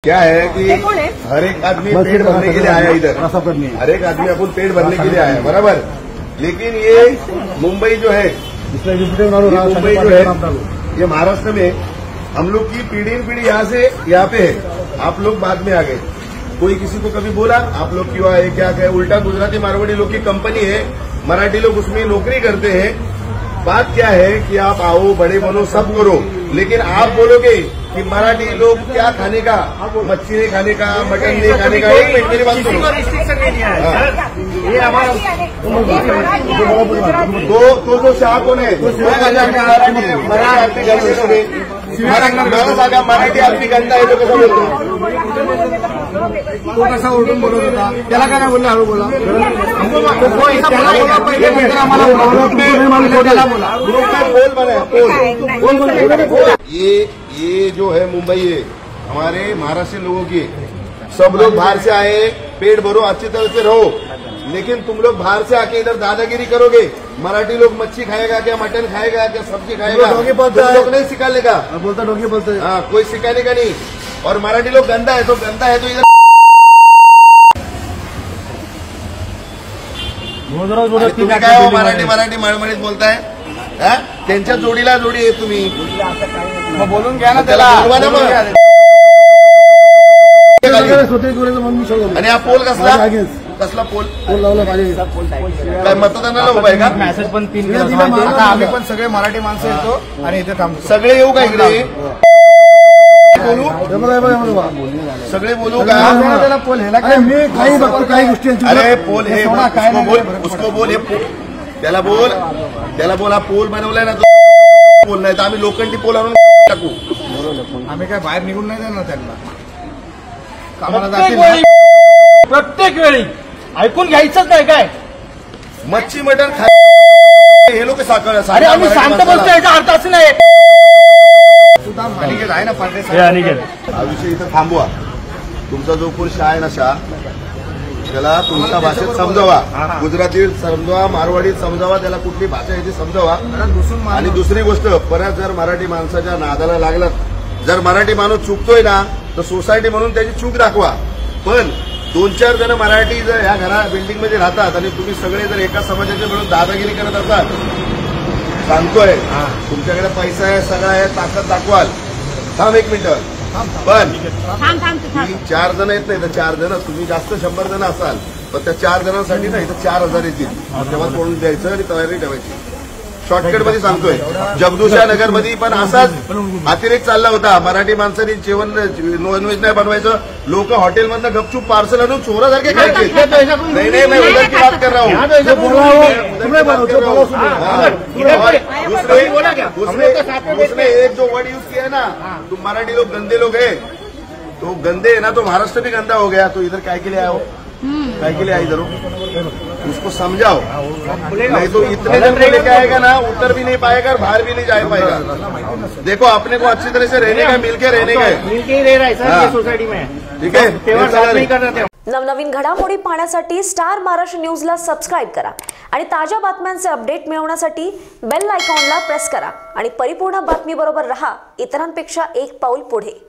क्या है कि हर एक आदमी पेट भरने के लिए आया इधर, हर एक आदमी अपन पेट भरने के लिए आया बराबर। लेकिन ये मुंबई जो है, मुंबई जो है ये महाराष्ट्र में हम लोग की पीढ़ी यहाँ से यहाँ पे है। आप लोग बाद में आ गए, कोई किसी को कभी बोला आप लोग क्यों आए क्या कहे? उल्टा गुजराती मारवाड़ी लोग की कंपनी है, मराठी लोग उसमें नौकरी करते हैं। बात क्या है कि आप आओ बड़े बनो सब करो, लेकिन आप बोलोगे कि मराठी लोग क्या खाने का, मच्छी नहीं खाने का, मटन नहीं खाने का। एक मिनट मेरी बात सुनो। तो जो शाह कोण आहे मराठी आदमी गंदा आहे तो कसा बोलतो? तो कसा ओरडून बोलत होता? त्याला काय नाही बोलला, हळू बोला। ये जो है मुंबई है हमारे महाराष्ट्र लोगों की, सब लोग बाहर से आए, पेट भरो अच्छी तरह से रहो। लेकिन तुम लोग बाहर से आके इधर दादागिरी करोगे। मराठी लोग मच्छी खाएगा क्या, मटन खाएगा क्या, सब्जी खाएगा, लोग नहीं सिखाने का बोलता, डोंगी बोलते हैं। हाँ, कोई सिखाने का नहीं। और मराठी लोग गंदा है तो इधर तुम्ही काय हो मराठी मळमळीत बोलताय? त्यांच्या जोडीला जोडी आहे तुम्ही, मग बोलून घ्या ना त्याला। आणि हा पोल कसला पोल लावला पाहिजे? काय मतदानाला उभा आहे का? मेसेज पण 3 आम्ही पण सगळे मराठी माणसं येतो आणि इथे थांबतो। सगळे येऊ का इकडे? बोलू सगळे बोलू का? पोल हे काही गोष्टी, अरे पोल हे उसको बोल, त्याला बोल हा पोल बनवलाय ना, पोल नाही तर आम्ही लोखंडी पोल आणून टाकू। आम्ही काय बाहेर निघून नाही देणार त्यांना, कामाला जातील प्रत्येक वेळी ऐकून घ्यायचंच नाही काय? मच्छी मटण खाय हे लोक साखर अरे आम्ही शांत बसतो, याचा अर्थ असं नाही। अनिकेत आहे ना पांढरे साहेब, हा विषय इथं थांबवा। तुमचा जो कोण शाह आहे ना शाह, त्याला तुमच्या भाषेत समजावा, गुजरातीत समजावा, मारवाडीत समजावा, त्याला कुठली भाषा याची समजावा। आणि दुसरी गोष्ट, परत जर मराठी माणसाच्या नादाला लागलात, जर मराठी माणूस चुकतोय ना तर सोसायटी म्हणून त्याची चूक दाखवा। पण 2-4 जण मराठी जर ह्या घरा बिल्डिंग मध्ये राहतात आणि तुम्ही सगळे जर एका समाजाचे मिळून दादागिरी करत असाल, सांगतोय तुमच्याकडे पैसा आहे, सगळं आहे, ताकद दाखवाल। थांब एक मिनिट, पण 4 जण येत नाही तर 4 जण, तुम्ही जास्त 100 जण असाल पण त्या 4 जणांसाठी ना इथं 4000 येतील, तेव्हा तोडून द्यायचं आणि तयारी ठेवायची। शॉर्टकट मध्ये सांगतोय, जगदूशा नगर मध्ये पण असाच अतिरेक चालला होता। मराठी माणसांनी जेवण नॉनव्हेज नाही बनवायचं, लोक हॉटेलमधनं गपचूप पार्सल आणून चोरासारखे खायचे। नाही मैं उधर की बात कर रहा हूँ। उसने एक जो वर्ड यूज किया है ना, तुम मराठी लोग गंदे लोग है, तो गंदे है ना तो महाराष्ट्र भी गंदा हो गया, तो इधर काय के लिए आया हो? काय के लिए आए इधर? उसको समझाओ, नहीं तो इतने जन को लेके आएगा ना, उतर भी नहीं पाएगा और बाहर भी नहीं जा पाएगा। देखो अपने को अच्छी तरह से रहने का, मिलके रहने का, मिलके ही रह रहा है सर ये सोसायटी में, ठीक है। नवनवीन घडामोडी पाहण्यासाठी स्टार महाराष्ट्र न्यूजला सबस्क्राईब करा आणि ताज्या बातम्यांचे अपडेट मिळवण्यासाठी बेल आयकॉनला प्रेस करा आणि परिपूर्ण बातमी बरोबर रहा, इतरांपेक्षा एक पाऊल पुढे।